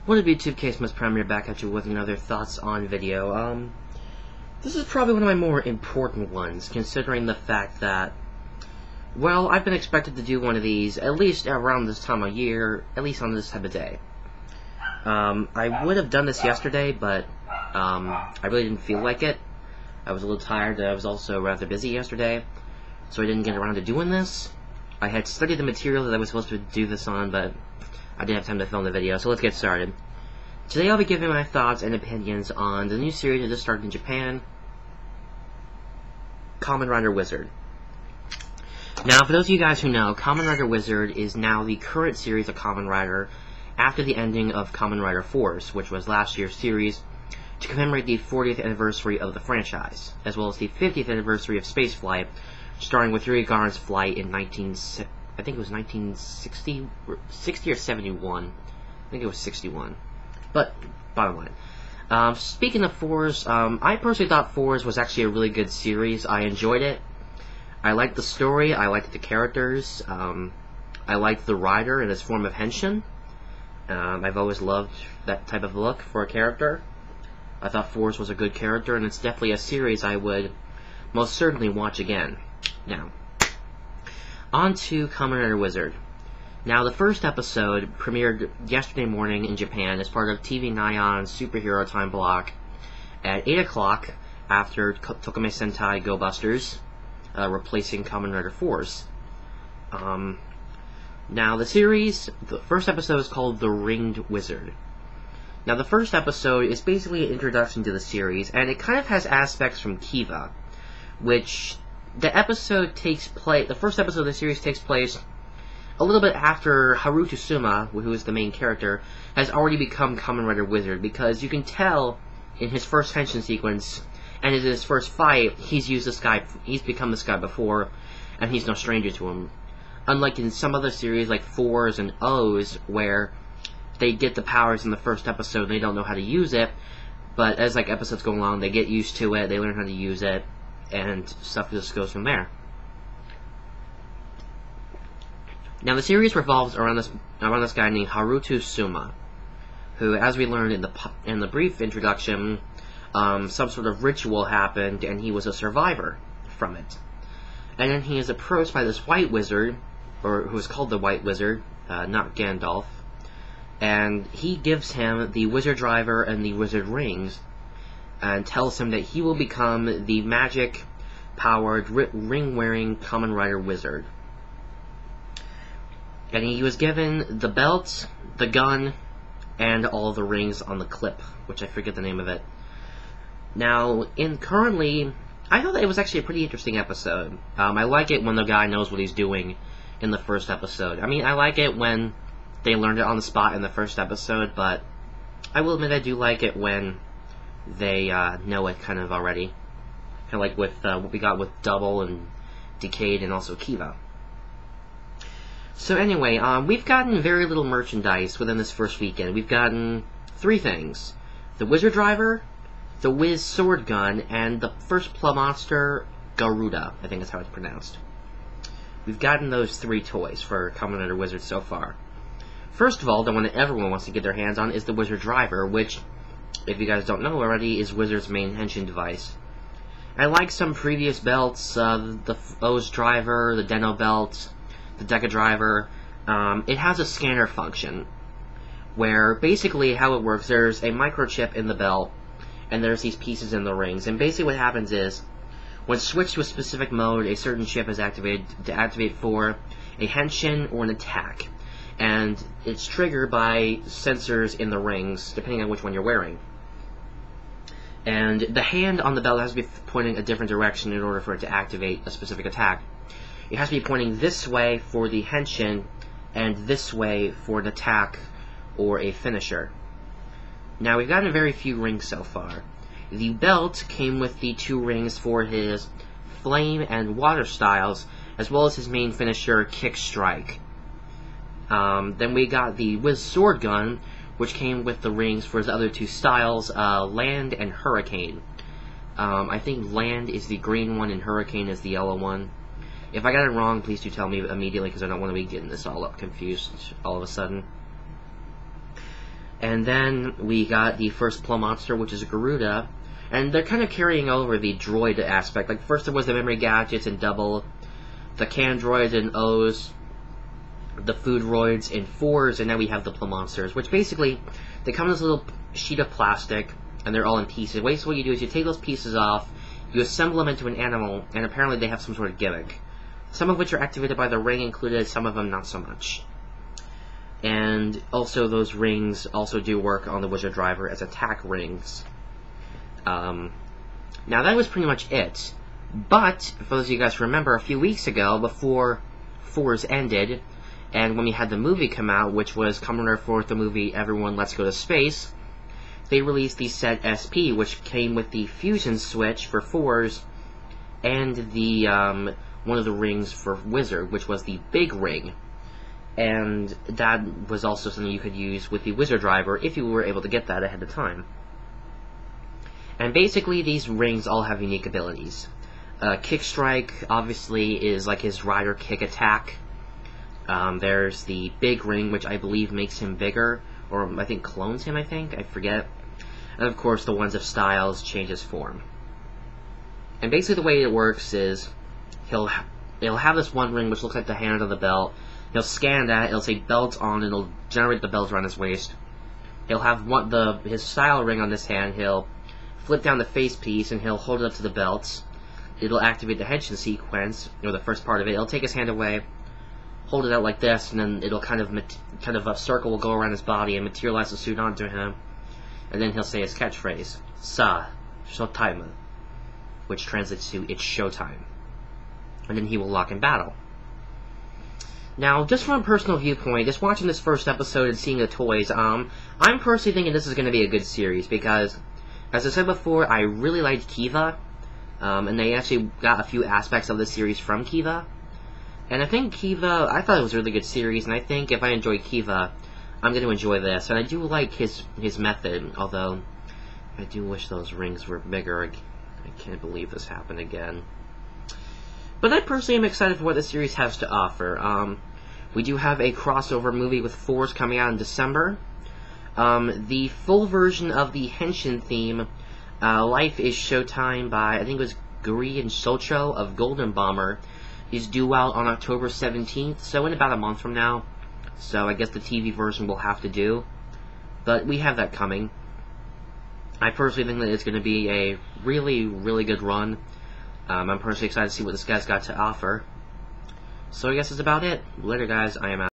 What up, YouTube? Case Premier back at you with another thoughts on video. This is probably one of my more important ones, considering the fact that, well, I've been expected to do one of these at least around this time of year, at least on this type of day. I would have done this yesterday, but I really didn't feel like it. I was a little tired. I was also rather busy yesterday, so I didn't get around to doing this. I had studied the material that I was supposed to do this on, but I didn't have time to film the video, so let's get started. Today I'll be giving my thoughts and opinions on the new series that just started in Japan, Kamen Rider Wizard. Now, for those of you guys who know, Kamen Rider Wizard is now the current series of Kamen Rider after the ending of Kamen Rider Fourze, which was last year's series to commemorate the 40th anniversary of the franchise, as well as the 50th anniversary of spaceflight, starting with Yuri Gagarin's flight in 1960 or 71. I think it was 61. But, bottom line. Speaking of Fourze, I personally thought Fourze was actually a really good series. I enjoyed it. I liked the story. I liked the characters. I liked the rider in his form of henshin. I've always loved that type of look for a character. I thought Fourze was a good character, and it's definitely a series I would most certainly watch again. Now, on to Kamen Rider Wizard. Now, the first episode premiered yesterday morning in Japan as part of TV Nyan's Superhero Time block at 8 o'clock after Tokome Sentai Go Busters, replacing Kamen Rider Fourze. Now, the series, the first episode is called The Ringed Wizard. Now, the first episode is basically an introduction to the series, and it kind of has aspects from Kiva, which the first episode of the series takes place a little bit after Haruto Suma, who is the main character, has already become Kamen Rider Wizard, because you can tell in his first henshin sequence and in his first fight, he's become this guy before, and he's no stranger to him. Unlike in some other series like Fourze and O's, where they get the powers in the first episode and they don't know how to use it, but as episodes go along, they get used to it, they learn how to use it, and stuff just goes from there. Now, the series revolves around this guy named Haruto Suma, who, as we learned in the brief introduction, some sort of ritual happened, and he was a survivor from it. And then he is approached by this white wizard, or who is called the White Wizard, not Gandalf, and he gives him the wizard driver and the wizard rings, and tells him that he will become the magic-powered, ring-wearing Kamen Rider Wizard. And he was given the belt, the gun, and all the rings on the clip, which I forget the name of it. Now, currently, I thought that it was actually a pretty interesting episode. I like it when the guy knows what he's doing in the first episode. I mean, I like it when they learned it on the spot in the first episode, but I will admit I do like it when they know it kind of already. Kind of like with what we got with Double and Decade and also Kiva. So anyway, we've gotten very little merchandise within this first weekend. We've gotten 3 things. The Wizard Driver, the Wiz Sword Gun, and the first Plum Monster, Garuda, I think is how it's pronounced. We've gotten those 3 toys for Kamen Rider Wizard so far. First of all, the one that everyone wants to get their hands on is the Wizard Driver, which, if you guys don't know already, is Wizard's main henshin device. And like some previous belts, the O's Driver, the Deno belt, the Deca Driver, it has a scanner function, where basically how it works, there's a microchip in the belt, and there's these pieces in the rings, and basically what happens is, when switched to a specific mode, a certain chip is activated to activate for a henshin or an attack, and it's triggered by sensors in the rings, depending on which one you're wearing. And the hand on the belt has to be pointing a different direction in order for it to activate a specific attack. It has to be pointing this way for the henshin, and this way for an attack or a finisher. Now, we've gotten very few rings so far. The belt came with the 2 rings for his flame and water styles, as well as his main finisher, Kick Strike. Then we got the Wiz Sword Gun, which came with the rings for his other 2 styles, Land and Hurricane. I think Land is the green one and Hurricane is the yellow one. If I got it wrong, please do tell me immediately, because I don't want to be getting this all up confused all of a sudden. And then we got the first plum monster, which is Garuda. And they're kind of carrying over the droid aspect. Like, first there was the memory gadgets in Double, the Candroids in O's, the food droids in Fourze, and now we have the plum monsters, which basically, they come in this little sheet of plastic, and they're all in pieces. Basically what you do is you take those pieces off, you assemble them into an animal, and apparently they have some sort of gimmick. Some of which are activated by the ring included, some of them not so much. And also those rings also do work on the Wizard Driver as attack rings. Now that was pretty much it. But, for those of you guys who remember, a few weeks ago, before Fourze ended, and when we had the movie come out, which was Kamen Rider Fourth, the movie Everyone Let's Go to Space, they released the set SP, which came with the fusion switch for Fourze, and the, one of the rings for Wizard, which was the big ring. And that was also something you could use with the Wizard Driver, if you were able to get that ahead of time. And basically, these rings all have unique abilities. Kick Strike, obviously, is like his Rider Kick attack. There's the Big Ring, which I believe makes him bigger, or I think clones him, I forget. And of course, the ones of Styles change his form. And basically the way it works is, he'll have this one ring which looks like the hand of the belt. He'll scan that, it'll say belt on, and it'll generate the belt around his waist. He'll have his style ring on this hand, he'll flip down the face piece, and he'll hold it up to the belt. It'll activate the henshin sequence, or the first part of it. It'll take his hand away, hold it out like this, and then it'll kind of a circle will go around his body and materialize the suit onto him. And then he'll say his catchphrase, "Sa, showtime," which translates to "It's showtime." And then he will lock in battle. Now, just from a personal viewpoint, just watching this first episode and seeing the toys, I'm personally thinking this is going to be a good series, because, as I said before, I really liked Kiva, and they actually got a few aspects of the series from Kiva. And I think Kiva, I thought it was a really good series, and I think if I enjoy Kiva, I'm going to enjoy this. And I do like his method, although I do wish those rings were bigger. I can't believe this happened again. But I personally am excited for what the series has to offer. We do have a crossover movie with Fourze coming out in December. The full version of the Henshin theme, Life is Showtime by, I think it was Guri and Socho of Golden Bomber, is due out on October 17th, so in about a month from now. So I guess the TV version will have to do. But we have that coming. I personally think that it's going to be a really, really good run. I'm personally excited to see what this guy's got to offer. So I guess that's about it. Later, guys. I am out.